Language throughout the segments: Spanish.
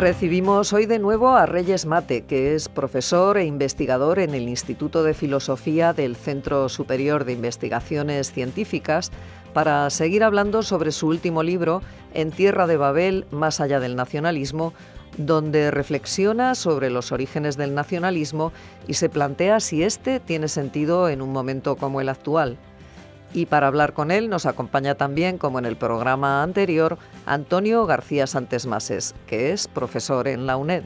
Recibimos hoy de nuevo a Reyes Mate, que es profesor e investigador en el Instituto de Filosofía del Centro Superior de Investigaciones Científicas, para seguir hablando sobre su último libro, En Tierra de Babel, más allá del nacionalismo, donde reflexiona sobre los orígenes del nacionalismo y se plantea si este tiene sentido en un momento como el actual. Y para hablar con él nos acompaña también, como en el programa anterior, Antonio García Santesmases, que es profesor en la UNED.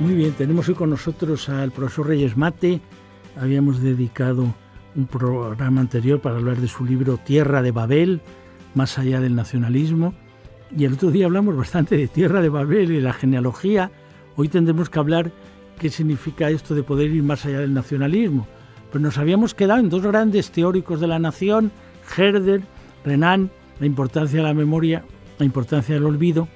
Muy bien, tenemos hoy con nosotros al profesor Reyes Mate. Habíamos dedicado un programa anterior para hablar de su libro Tierra de Babel, más allá del nacionalismo. Y el otro día hablamos bastante de Tierra de Babel y de la genealogía. Hoy tendremos que hablar qué significa esto de poder ir más allá del nacionalismo. Pues nos habíamos quedado en dos grandes teóricos de la nación, Herder, Renan, la importancia de la memoria, la importancia del olvido.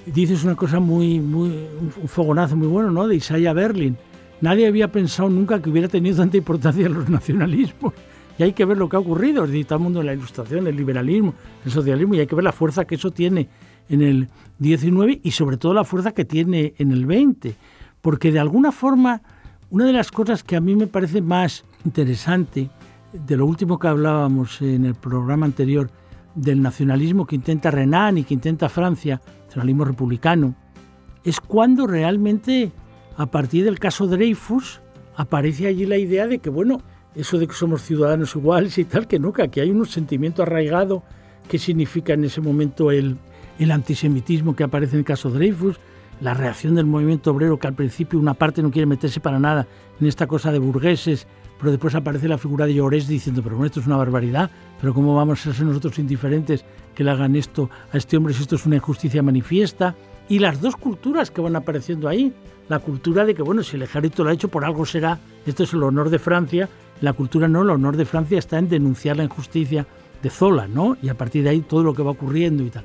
Y dices una cosa un fogonazo muy bueno, ¿no?, de Isaiah Berlin. Nadie había pensado nunca que hubiera tenido tanta importancia los nacionalismos. Y hay que ver lo que ha ocurrido, es decir, todo el mundo en la Ilustración, el liberalismo, el socialismo, y hay que ver la fuerza que eso tiene en el XIX y sobre todo la fuerza que tiene en el XX. Porque de alguna forma, una de las cosas que a mí me parece más interesante de lo último que hablábamos en el programa anterior, del nacionalismo que intenta Renan y que intenta Francia, nacionalismo republicano, es cuando realmente, a partir del caso Dreyfus, aparece allí la idea de que, bueno, eso de que somos ciudadanos iguales y tal, que no, que aquí hay un sentimiento arraigado que significa en ese momento el antisemitismo que aparece en el caso Dreyfus, la reacción del movimiento obrero, que al principio una parte no quiere meterse para nada en esta cosa de burgueses, pero después aparece la figura de Llorés diciendo, pero bueno, esto es una barbaridad, pero ¿cómo vamos a ser nosotros indiferentes que le hagan esto a este hombre si esto es una injusticia manifiesta? Y las dos culturas que van apareciendo ahí, la cultura de que, bueno, si el ejército lo ha hecho, por algo será, esto es el honor de Francia. La cultura no, el honor de Francia está en denunciar la injusticia de Zola, ¿no? Y a partir de ahí todo lo que va ocurriendo y tal.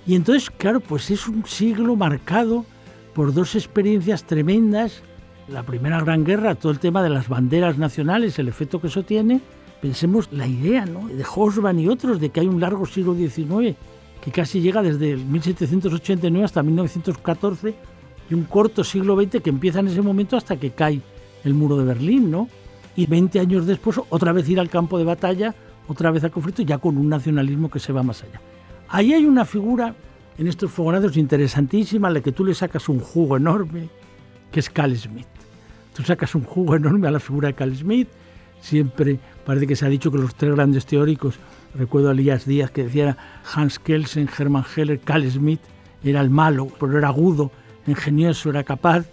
Y entonces, claro, pues es un siglo marcado por dos experiencias tremendas. La Primera Gran Guerra, todo el tema de las banderas nacionales, el efecto que eso tiene. Pensemos la idea, ¿no?, de Hobsbawm y otros, de que hay un largo siglo XIX que casi llega desde el 1789 hasta 1914 y un corto siglo XX que empieza en ese momento hasta que cae el muro de Berlín, ¿no? Y 20 años después otra vez ir al campo de batalla, otra vez al conflicto, ya con un nacionalismo que se va más allá. Ahí hay una figura en estos fogonazos interesantísima, a la que tú le sacas un jugo enorme, que es Carl Schmitt. Tú sacas un jugo enorme a la figura de Carl Schmitt. Siempre parece que se ha dicho que los tres grandes teóricos, recuerdo a Elías Díaz que decía Hans Kelsen, Hermann Heller, Carl Schmitt era el malo, pero era agudo, ingenioso, era capaz.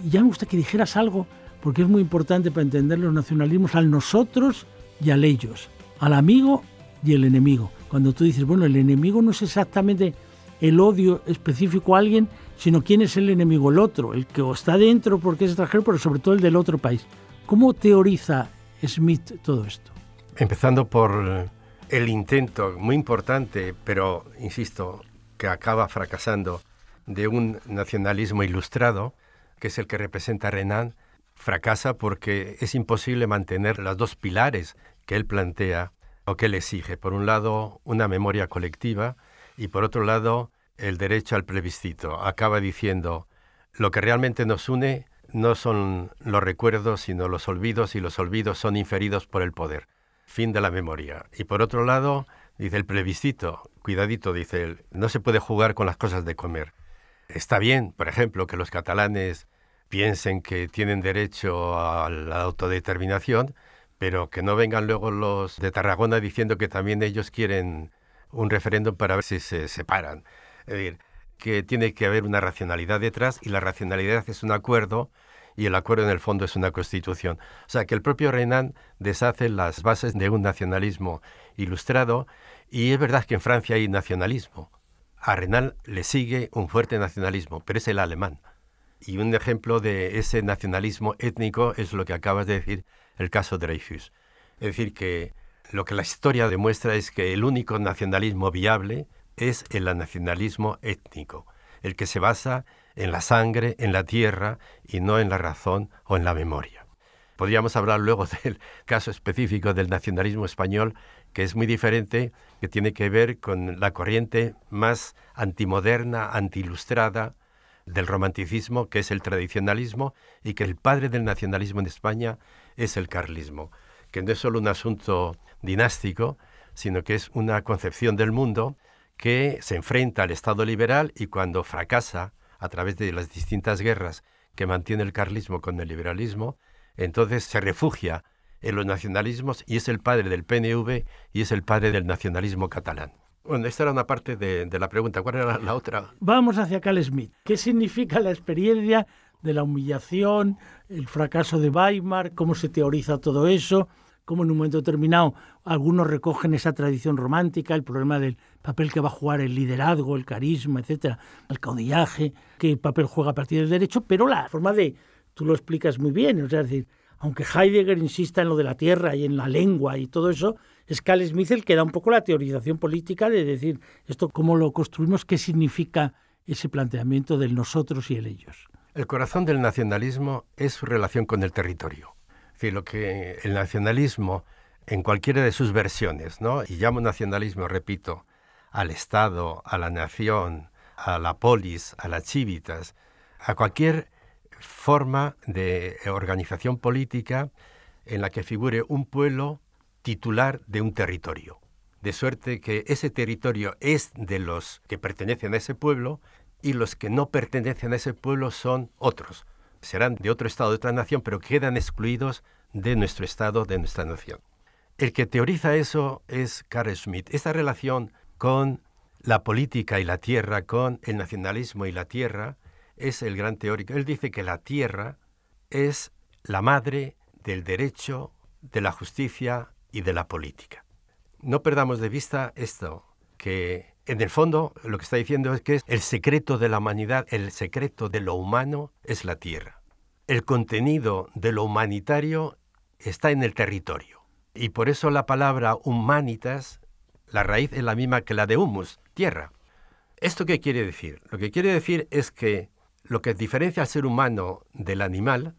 Y ya me gusta que dijeras algo, porque es muy importante para entender los nacionalismos, al nosotros y al ellos, al amigo y el enemigo. Cuando tú dices, bueno, el enemigo no es exactamente el odio específico a alguien, sino quién es el enemigo, el otro, el que está dentro porque es extranjero, pero sobre todo el del otro país. ¿Cómo teoriza Schmitt todo esto? Empezando por el intento muy importante, pero insisto, que acaba fracasando, de un nacionalismo ilustrado, que es el que representa Renan. Fracasa porque es imposible mantener los dos pilares que él plantea o que él exige. Por un lado, una memoria colectiva y por otro lado, el derecho al plebiscito. Acaba diciendo, lo que realmente nos une no son los recuerdos, sino los olvidos, y los olvidos son inferidos por el poder. Fin de la memoria. Y por otro lado, dice el plebiscito, cuidadito, dice él, no se puede jugar con las cosas de comer. Está bien, por ejemplo, que los catalanes piensen que tienen derecho a la autodeterminación, pero que no vengan luego los de Tarragona diciendo que también ellos quieren un referéndum para ver si se separan. Es decir, que tiene que haber una racionalidad detrás, y la racionalidad es un acuerdo, y el acuerdo en el fondo es una constitución. O sea, que el propio Renan deshace las bases de un nacionalismo ilustrado, y es verdad que en Francia hay nacionalismo. A Renan le sigue un fuerte nacionalismo, pero es el alemán. Y un ejemplo de ese nacionalismo étnico es lo que acabas de decir, el caso Dreyfus. Es decir, que lo que la historia demuestra es que el único nacionalismo viable es el nacionalismo étnico, el que se basa en la sangre, en la tierra, y no en la razón o en la memoria. Podríamos hablar luego del caso específico del nacionalismo español, que es muy diferente, que tiene que ver con la corriente más antimoderna, antiilustrada del romanticismo, que es el tradicionalismo, y que el padre del nacionalismo en España es el carlismo, que no es solo un asunto dinástico, sino que es una concepción del mundo que se enfrenta al Estado liberal y cuando fracasa a través de las distintas guerras que mantiene el carlismo con el liberalismo, entonces se refugia en los nacionalismos y es el padre del PNV y es el padre del nacionalismo catalán. Bueno, esta era una parte de la pregunta. ¿Cuál era la otra? Vamos hacia Carl Schmitt. ¿Qué significa la experiencia de la humillación, el fracaso de Weimar? ¿Cómo se teoriza todo eso? ¿Cómo en un momento determinado algunos recogen esa tradición romántica, el problema del papel que va a jugar el liderazgo, el carisma, etcétera, el caudillaje, qué papel juega a partir del derecho, pero la forma de... Tú lo explicas muy bien, o sea, es decir, aunque Heidegger insista en lo de la tierra y en la lengua y todo eso, es Carl Schmitt el que da un poco la teorización política de decir esto cómo lo construimos, qué significa ese planteamiento del nosotros y el ellos. El corazón del nacionalismo es su relación con el territorio. Es decir, lo que el nacionalismo, en cualquiera de sus versiones, ¿no? Y llamo nacionalismo, repito, al Estado, a la nación, a la polis, a las civitas, a cualquier forma de organización política en la que figure un pueblo titular de un territorio. De suerte que ese territorio es de los que pertenecen a ese pueblo y los que no pertenecen a ese pueblo son otros. Serán de otro estado, de otra nación, pero quedan excluidos de nuestro estado, de nuestra nación. El que teoriza eso es Carl Schmitt. Esta relación con la política y la tierra, con el nacionalismo y la tierra, es el gran teórico. Él dice que la tierra es la madre del derecho, de la justicia y de la política. No perdamos de vista esto, que en el fondo lo que está diciendo es que el secreto de la humanidad, el secreto de lo humano es la tierra. El contenido de lo humanitario está en el territorio. Y por eso la palabra humanitas, la raíz es la misma que la de humus, tierra. ¿Esto qué quiere decir? Lo que quiere decir es que lo que diferencia al ser humano del animal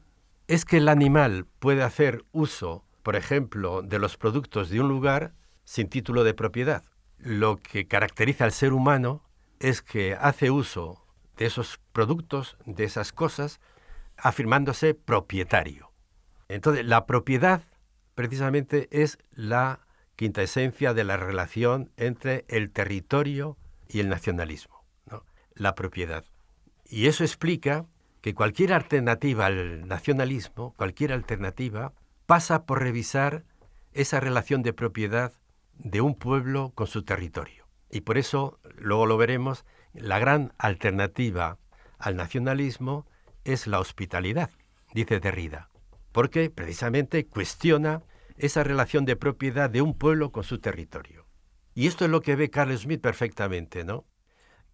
es que el animal puede hacer uso, por ejemplo, de los productos de un lugar sin título de propiedad. Lo que caracteriza al ser humano es que hace uso de esos productos, de esas cosas, afirmándose propietario. Entonces, la propiedad precisamente es la quinta esencia de la relación entre el territorio y el nacionalismo, ¿no? La propiedad. Y eso explica que cualquier alternativa al nacionalismo, cualquier alternativa, pasa por revisar esa relación de propiedad de un pueblo con su territorio. Y por eso, luego lo veremos, la gran alternativa al nacionalismo es la hospitalidad, dice Derrida, porque precisamente cuestiona esa relación de propiedad de un pueblo con su territorio. Y esto es lo que ve Carl Schmitt perfectamente, ¿no?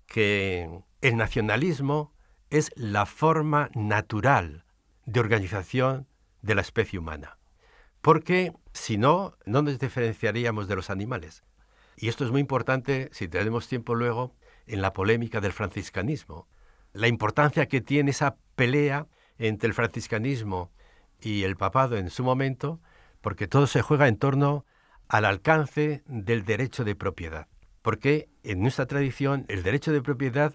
Que el nacionalismo es la forma natural de organización de la especie humana. Porque si no, no nos diferenciaríamos de los animales. Y esto es muy importante, si tenemos tiempo luego, en la polémica del franciscanismo. La importancia que tiene esa pelea entre el franciscanismo y el papado en su momento, porque todo se juega en torno al alcance del derecho de propiedad. Porque en nuestra tradición el derecho de propiedad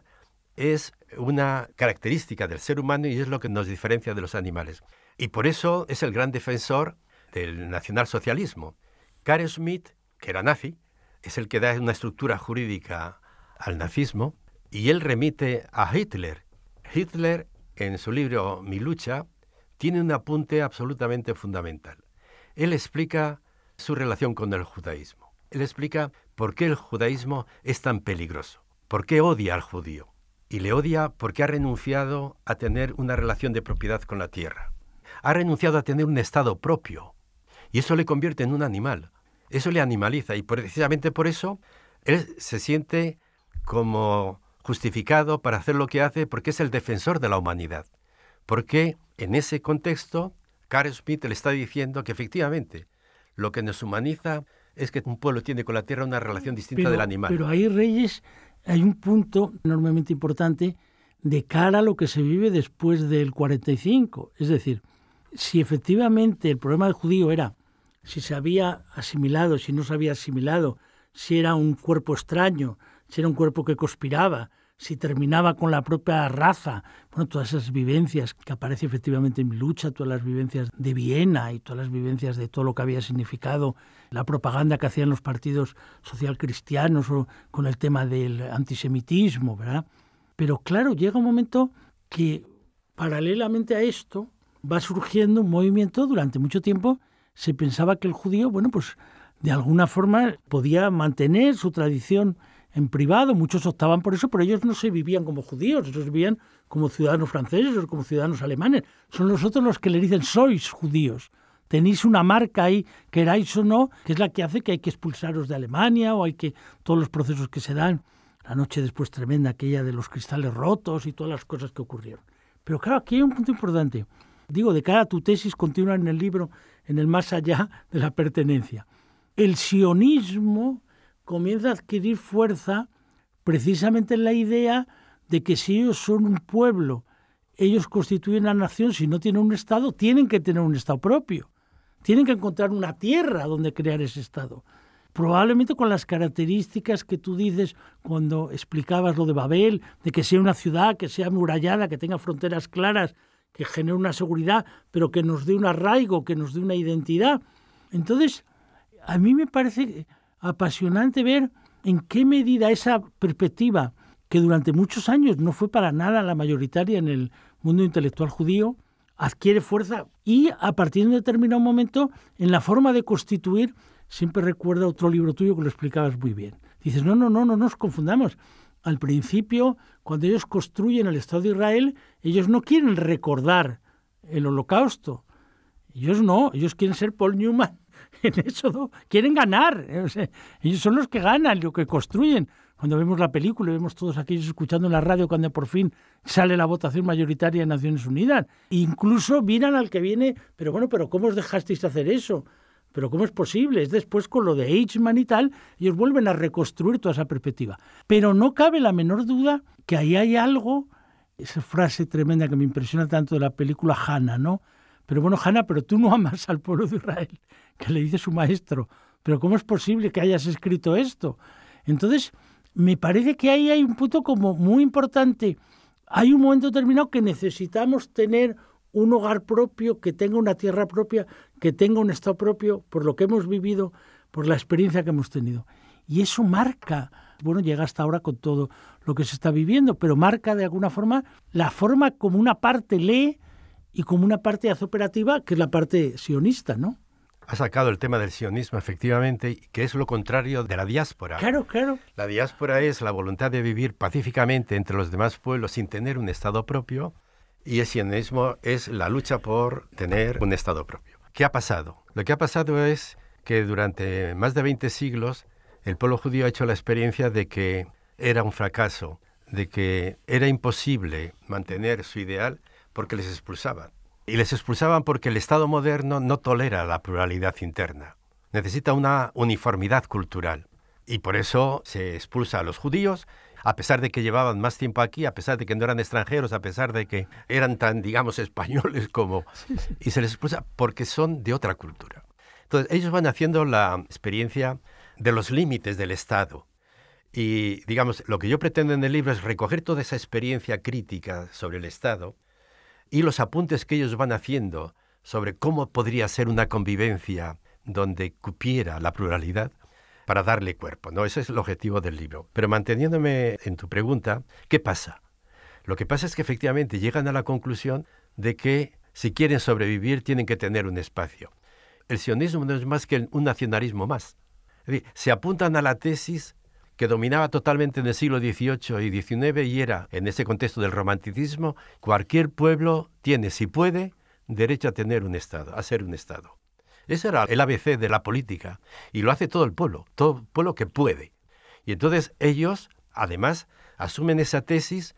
es una característica del ser humano y es lo que nos diferencia de los animales. Y por eso es el gran defensor del nacionalsocialismo. Carl Schmitt, que era nazi, es el que da una estructura jurídica al nazismo y él remite a Hitler. Hitler, en su libro Mi lucha, tiene un apunte absolutamente fundamental. Él explica su relación con el judaísmo. Él explica por qué el judaísmo es tan peligroso, por qué odia al judío. Y le odia porque ha renunciado a tener una relación de propiedad con la tierra. Ha renunciado a tener un estado propio. Y eso le convierte en un animal. Eso le animaliza. Y precisamente por eso él se siente como justificado para hacer lo que hace porque es el defensor de la humanidad. Porque en ese contexto, Carl Schmitt le está diciendo que efectivamente lo que nos humaniza es que un pueblo tiene con la tierra una relación distinta del animal. Pero ahí, Reyes, hay un punto enormemente importante de cara a lo que se vive después del 45. Es decir, si efectivamente el problema del judío era si se había asimilado, si no se había asimilado, si era un cuerpo extraño, si era un cuerpo que conspiraba, si terminaba con la propia raza, bueno, todas esas vivencias que aparece efectivamente en Mi lucha, todas las vivencias de Viena y todas las vivencias de todo lo que había significado la propaganda que hacían los partidos socialcristianos o con el tema del antisemitismo, ¿verdad? Pero claro, llega un momento que paralelamente a esto va surgiendo un movimiento. Durante mucho tiempo se pensaba que el judío, bueno, pues de alguna forma podía mantener su tradición en privado, muchos optaban por eso, pero ellos no se vivían como judíos, ellos vivían como ciudadanos franceses o como ciudadanos alemanes. Son los otros los que le dicen, sois judíos, tenéis una marca ahí, queráis o no, que es la que hace que hay que expulsaros de Alemania o hay que, todos los procesos que se dan, la noche después tremenda, aquella de los cristales rotos y todas las cosas que ocurrieron. Pero claro, aquí hay un punto importante. Digo, de cara a tu tesis continua en el libro, en el más allá de la pertenencia. El sionismo comienza a adquirir fuerza precisamente en la idea de que si ellos son un pueblo, ellos constituyen la nación, si no tienen un Estado, tienen que tener un Estado propio. Tienen que encontrar una tierra donde crear ese Estado. Probablemente con las características que tú dices cuando explicabas lo de Babel, de que sea una ciudad, que sea amurallada, que tenga fronteras claras, que genere una seguridad, pero que nos dé un arraigo, que nos dé una identidad. Entonces, a mí me parece apasionante ver en qué medida esa perspectiva, que durante muchos años no fue para nada la mayoritaria en el mundo intelectual judío, adquiere fuerza y a partir de un determinado momento en la forma de constituir. Siempre recuerda otro libro tuyo que lo explicabas muy bien. Dices, no nos confundamos. Al principio, cuando ellos construyen el Estado de Israel, ellos no quieren recordar el Holocausto. Ellos no, ellos quieren ser Paul Newman en Éxodo, quieren ganar. O sea, ellos son los que ganan, lo que construyen. Cuando vemos la película, vemos todos aquellos escuchando en la radio cuando por fin sale la votación mayoritaria en Naciones Unidas. Incluso miran al que viene, pero ¿cómo os dejasteis hacer eso? ¿Pero cómo es posible? Es después con lo de Eichmann y tal, ellos vuelven a reconstruir toda esa perspectiva. Pero no cabe la menor duda que ahí hay algo, esa frase tremenda que me impresiona tanto de la película Hannah, ¿no? Pero bueno, Hannah, pero tú no amas al pueblo de Israel, que le dice su maestro. ¿Pero cómo es posible que hayas escrito esto? Entonces, me parece que ahí hay un punto como muy importante. Hay un momento determinado que necesitamos tener un hogar propio, que tenga una tierra propia, que tenga un Estado propio, por lo que hemos vivido, por la experiencia que hemos tenido. Y eso marca, bueno, llega hasta ahora con todo lo que se está viviendo, pero marca de alguna forma la forma como una parte lee y como una parte hace operativa, que es la parte sionista, ¿no? Ha sacado el tema del sionismo, efectivamente, que es lo contrario de la diáspora. Claro. La diáspora es la voluntad de vivir pacíficamente entre los demás pueblos sin tener un Estado propio, y el sionismo es la lucha por tener un Estado propio. ¿Qué ha pasado? Lo que ha pasado es que durante más de 20 siglos el pueblo judío ha hecho la experiencia de que era un fracaso, de que era imposible mantener su ideal porque les expulsaban. Y les expulsaban porque el Estado moderno no tolera la pluralidad interna. Necesita una uniformidad cultural. Y por eso se expulsa a los judíos, a pesar de que llevaban más tiempo aquí, a pesar de que no eran extranjeros, a pesar de que eran tan, digamos, españoles como... Y se les expulsa porque son de otra cultura. Entonces, ellos van haciendo la experiencia de los límites del Estado. Y, digamos, lo que yo pretendo en el libro es recoger toda esa experiencia crítica sobre el Estado y los apuntes que ellos van haciendo sobre cómo podría ser una convivencia donde cupiera la pluralidad, para darle cuerpo, ¿no? Ese es el objetivo del libro. Pero manteniéndome en tu pregunta, ¿qué pasa? Lo que pasa es que efectivamente llegan a la conclusión de que si quieren sobrevivir tienen que tener un espacio. El sionismo no es más que un nacionalismo más. Es decir, se apuntan a la tesis que dominaba totalmente en el siglo XVIII y XIX y era, en ese contexto del romanticismo, cualquier pueblo tiene, si puede, derecho a tener un Estado, a ser un Estado. Ese era el ABC de la política, y lo hace todo el pueblo que puede. Y entonces ellos, además, asumen esa tesis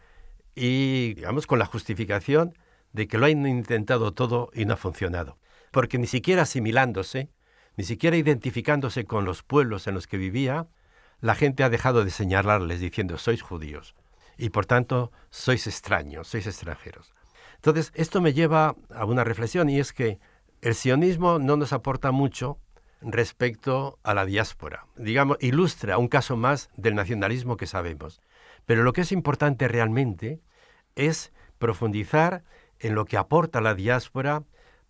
y, digamos, con la justificación de que lo han intentado todo y no ha funcionado. Porque ni siquiera asimilándose, ni siquiera identificándose con los pueblos en los que vivía, la gente ha dejado de señalarles diciendo, sois judíos, y por tanto, sois extraños, sois extranjeros. Entonces, esto me lleva a una reflexión, y es que el sionismo no nos aporta mucho respecto a la diáspora. Digamos, ilustra un caso más del nacionalismo que sabemos. Pero lo que es importante realmente es profundizar en lo que aporta la diáspora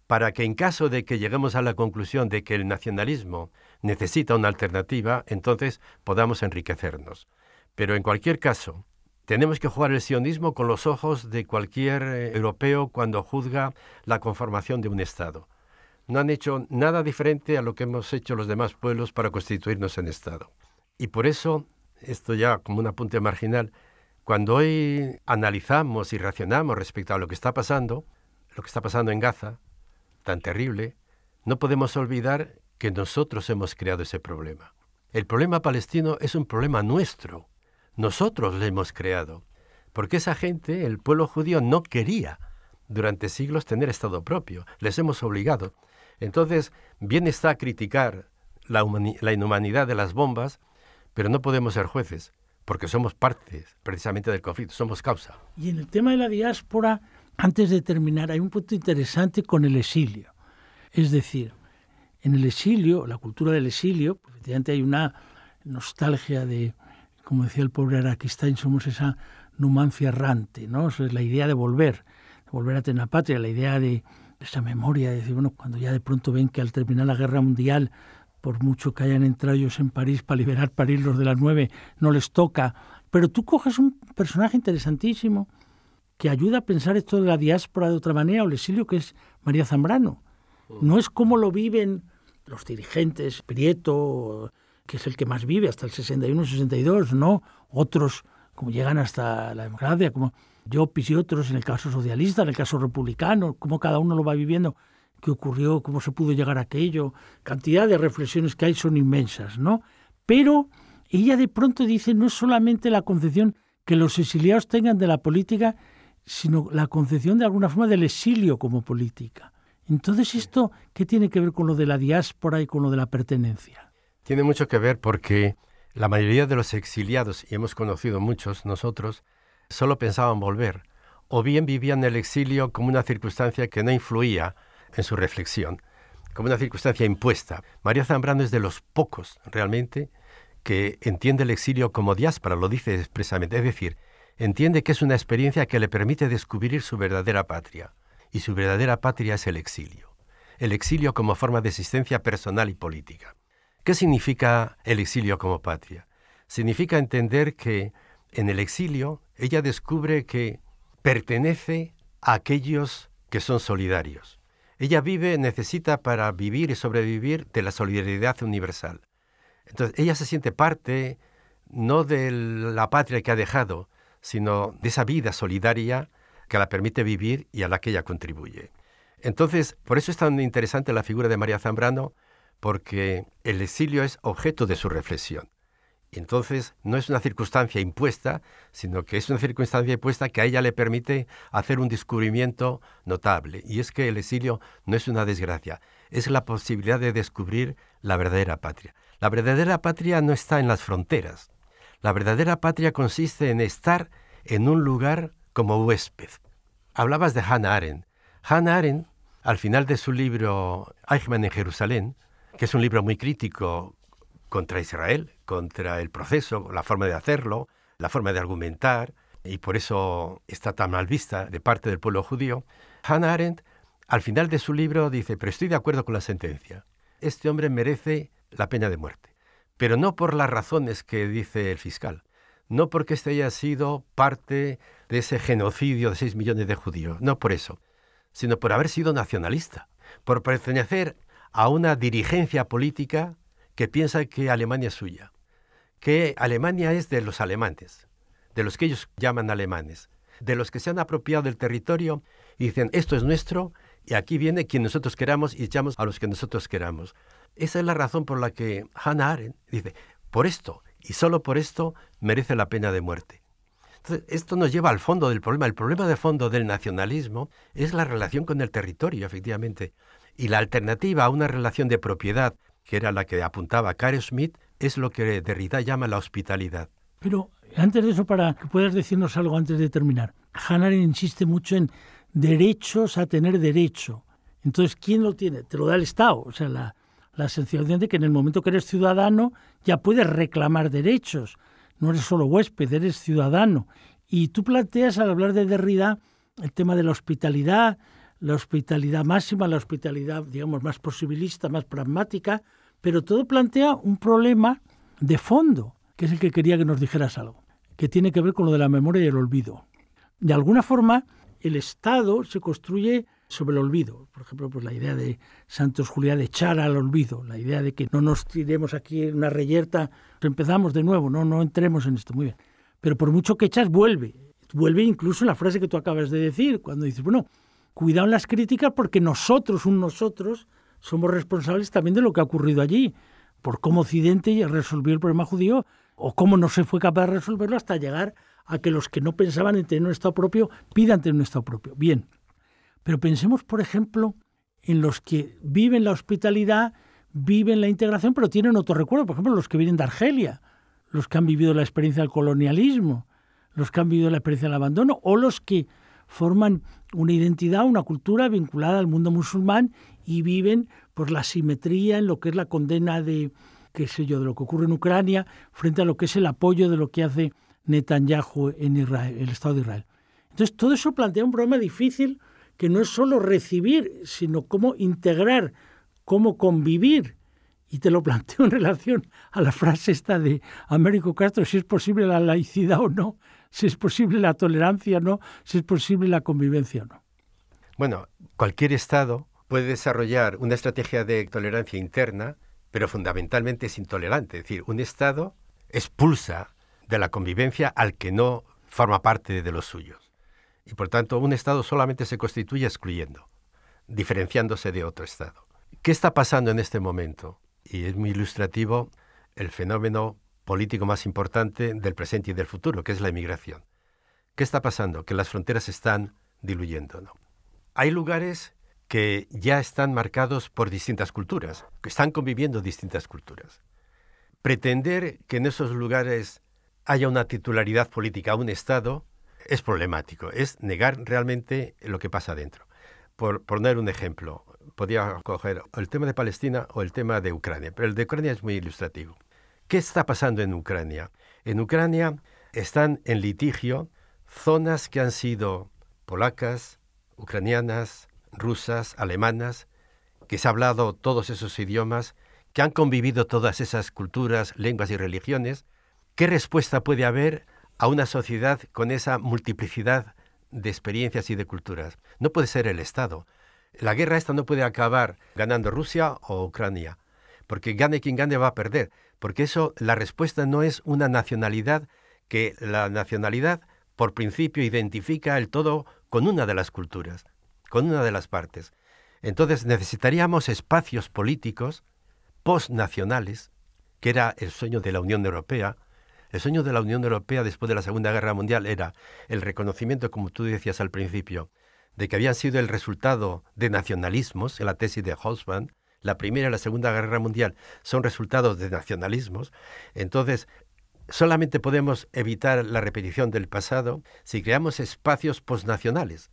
para que en caso de que lleguemos a la conclusión de que el nacionalismo necesita una alternativa, entonces podamos enriquecernos. Pero en cualquier caso, tenemos que jugar el sionismo con los ojos de cualquier europeo cuando juzga la conformación de un Estado. No han hecho nada diferente a lo que hemos hecho los demás pueblos para constituirnos en Estado. Y por eso, esto ya como un apunte marginal, cuando hoy analizamos y racionamos respecto a lo que está pasando en Gaza, tan terrible, no podemos olvidar que nosotros hemos creado ese problema. El problema palestino es un problema nuestro. Nosotros lo hemos creado. Porque esa gente, el pueblo judío, no quería durante siglos tener Estado propio. Les hemos obligado. Entonces, bien está criticar la inhumanidad de las bombas, pero no podemos ser jueces, porque somos partes precisamente del conflicto, somos causa. Y en el tema de la diáspora, antes de terminar, hay un punto interesante con el exilio. Es decir, en el exilio, la cultura del exilio, efectivamente hay una nostalgia de, como decía el pobre Araquistain, somos esa numancia errante, ¿no? Eso es la idea de volver a tener la patria, la idea de esa memoria, de decir, bueno, cuando ya de pronto ven que al terminar la Guerra Mundial, por mucho que hayan entrado ellos en París para liberar París, los de las 9, no les toca. Pero tú coges un personaje interesantísimo que ayuda a pensar esto de la diáspora de otra manera, o el exilio, que es María Zambrano. No es como lo viven los dirigentes, Prieto, que es el que más vive, hasta el 61-62, ¿no? Otros, como llegan hasta la democracia, como Llopis y otros, en el caso socialista, en el caso republicano, cómo cada uno lo va viviendo, qué ocurrió, cómo se pudo llegar a aquello. Cantidad de reflexiones que hay son inmensas, ¿no? Pero ella de pronto dice, no es solamente la concepción que los exiliados tengan de la política, sino la concepción de alguna forma del exilio como política. Entonces, ¿esto qué tiene que ver con lo de la diáspora y con lo de la pertenencia? Tiene mucho que ver porque la mayoría de los exiliados, y hemos conocido muchos nosotros, solo pensaban volver, o bien vivían el exilio como una circunstancia que no influía en su reflexión, como una circunstancia impuesta. María Zambrano es de los pocos, realmente, que entiende el exilio como diáspora, lo dice expresamente, es decir, entiende que es una experiencia que le permite descubrir su verdadera patria, y su verdadera patria es el exilio como forma de existencia personal y política. ¿Qué significa el exilio como patria? Significa entender que en el exilio ella descubre que pertenece a aquellos que son solidarios. Ella necesita para vivir y sobrevivir de la solidaridad universal. Entonces ella se siente parte no de la patria que ha dejado, sino de esa vida solidaria que la permite vivir y a la que ella contribuye. Entonces, por eso es tan interesante la figura de María Zambrano, porque el exilio es objeto de su reflexión. Entonces, no es una circunstancia impuesta, sino que es una circunstancia impuesta que a ella le permite hacer un descubrimiento notable. Y es que el exilio no es una desgracia, es la posibilidad de descubrir la verdadera patria. La verdadera patria no está en las fronteras. La verdadera patria consiste en estar en un lugar como huésped. Hablabas de Hannah Arendt. Hannah Arendt, al final de su libro Eichmann en Jerusalén, que es un libro muy crítico contra Israel, contra el proceso, la forma de hacerlo, la forma de argumentar, y por eso está tan mal vista de parte del pueblo judío, Hannah Arendt, al final de su libro, dice, pero estoy de acuerdo con la sentencia. Este hombre merece la pena de muerte, pero no por las razones que dice el fiscal, no porque este haya sido parte de ese genocidio de 6 millones de judíos, no por eso, sino por haber sido nacionalista, por pertenecer a una dirigencia política que piensa que Alemania es suya, que Alemania es de los alemanes, de los que ellos llaman alemanes, de los que se han apropiado del territorio y dicen, esto es nuestro, y aquí viene quien nosotros queramos y echamos a los que nosotros queramos. Esa es la razón por la que Hannah Arendt dice, por esto, y solo por esto, merece la pena de muerte. Entonces, esto nos lleva al fondo del problema. El problema de fondo del nacionalismo es la relación con el territorio, efectivamente. Y la alternativa a una relación de propiedad, que era la que apuntaba Carl Schmitt, es lo que Derrida llama la hospitalidad. Pero antes de eso, para que puedas decirnos algo antes de terminar, Hannah Arendt insiste mucho en derechos a tener derecho. Entonces, ¿quién lo tiene? Te lo da el Estado. O sea, la sensación de que en el momento que eres ciudadano ya puedes reclamar derechos. No eres solo huésped, eres ciudadano. Y tú planteas, al hablar de Derrida, el tema de la hospitalidad máxima, la hospitalidad, digamos, más posibilista, más pragmática, pero todo plantea un problema de fondo, que es el que quería que nos dijeras algo, que tiene que ver con lo de la memoria y el olvido. De alguna forma, el Estado se construye sobre el olvido. Por ejemplo, pues la idea de Santos Juliá de echar al olvido, la idea de que no nos tiremos aquí en una reyerta, empezamos de nuevo, no entremos en esto, muy bien. Pero por mucho que echas, vuelve incluso la frase que tú acabas de decir, cuando dices, bueno, cuidado en las críticas porque nosotros somos responsables también de lo que ha ocurrido allí, por cómo Occidente resolvió el problema judío o cómo no se fue capaz de resolverlo hasta llegar a que los que no pensaban en tener un Estado propio pidan tener un Estado propio. Bien, pero pensemos, por ejemplo, en los que viven la hospitalidad, viven la integración, pero tienen otro recuerdo. Por ejemplo, los que vienen de Argelia, los que han vivido la experiencia del colonialismo, los que han vivido la experiencia del abandono, o los que forman una identidad, una cultura vinculada al mundo musulmán y viven por la simetría en lo que es la condena de, qué sé yo, de lo que ocurre en Ucrania frente a lo que es el apoyo de lo que hace Netanyahu en Israel, el Estado de Israel. Entonces, todo eso plantea un problema difícil que no es solo recibir, sino cómo integrar, cómo convivir. Y te lo planteo en relación a la frase esta de Américo Castro, si es posible la laicidad o no, si es posible la tolerancia o no, si es posible la convivencia o no. Bueno, cualquier Estado puede desarrollar una estrategia de tolerancia interna, pero fundamentalmente es intolerante. Es decir, un Estado expulsa de la convivencia al que no forma parte de los suyos. Y por tanto, un Estado solamente se constituye excluyendo, diferenciándose de otro Estado. ¿Qué está pasando en este momento? Y es muy ilustrativo el fenómeno político más importante del presente y del futuro, que es la inmigración. ¿Qué está pasando? Que las fronteras se están diluyendo, ¿no? Hay lugares que ya están marcados por distintas culturas, que están conviviendo distintas culturas. Pretender que en esos lugares haya una titularidad política a un Estado es problemático, es negar realmente lo que pasa dentro. Por poner un ejemplo, podría coger el tema de Palestina o el tema de Ucrania, pero el de Ucrania es muy ilustrativo. ¿Qué está pasando en Ucrania? En Ucrania están en litigio zonas que han sido polacas, ucranianas, rusas, alemanas, que se ha hablado todos esos idiomas, que han convivido todas esas culturas, lenguas y religiones. ¿Qué respuesta puede haber a una sociedad con esa multiplicidad de experiencias y de culturas? No puede ser el Estado. La guerra esta no puede acabar ganando Rusia o Ucrania, porque gane quien gane va a perder, porque eso, la respuesta no es una nacionalidad, que la nacionalidad por principio identifica el todo con una de las culturas, con una de las partes. Entonces necesitaríamos espacios políticos postnacionales, que era el sueño de la Unión Europea. El sueño de la Unión Europea después de la Segunda Guerra Mundial era el reconocimiento, como tú decías al principio, de que habían sido el resultado de nacionalismos, en la tesis de Hobsbawm. La Primera y la Segunda Guerra Mundial son resultados de nacionalismos. Entonces, solamente podemos evitar la repetición del pasado si creamos espacios postnacionales.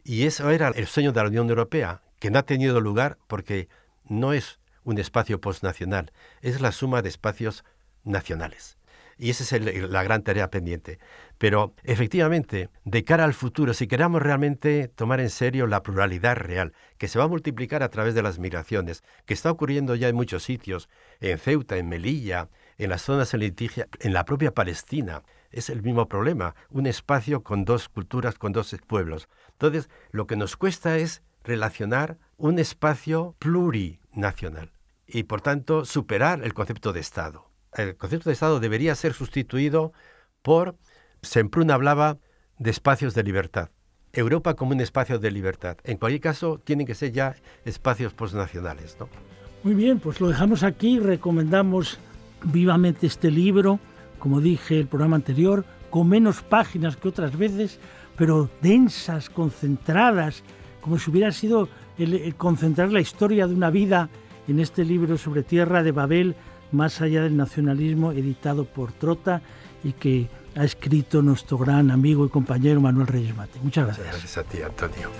Y eso era el sueño de la Unión Europea, que no ha tenido lugar porque no es un espacio postnacional, es la suma de espacios nacionales. Y esa es la gran tarea pendiente. Pero, efectivamente, de cara al futuro, si queramos realmente tomar en serio la pluralidad real, que se va a multiplicar a través de las migraciones, que está ocurriendo ya en muchos sitios, en Ceuta, en Melilla, en las zonas en litigio, en la propia Palestina, es el mismo problema, un espacio con dos culturas, con dos pueblos. Entonces, lo que nos cuesta es relacionar un espacio plurinacional y, por tanto, superar el concepto de Estado. El concepto de Estado debería ser sustituido por, Semprún hablaba de espacios de libertad. Europa como un espacio de libertad. En cualquier caso, tienen que ser ya espacios postnacionales, ¿no? Muy bien, pues lo dejamos aquí. Recomendamos vivamente este libro, como dije el programa anterior, con menos páginas que otras veces, pero densas, concentradas, como si hubiera sido el concentrar la historia de una vida en este libro sobre Tierra de Babel, más allá del nacionalismo, editado por Trota, y que ha escrito nuestro gran amigo y compañero Manuel Reyes Mate. Muchas gracias. Gracias a ti, Antonio.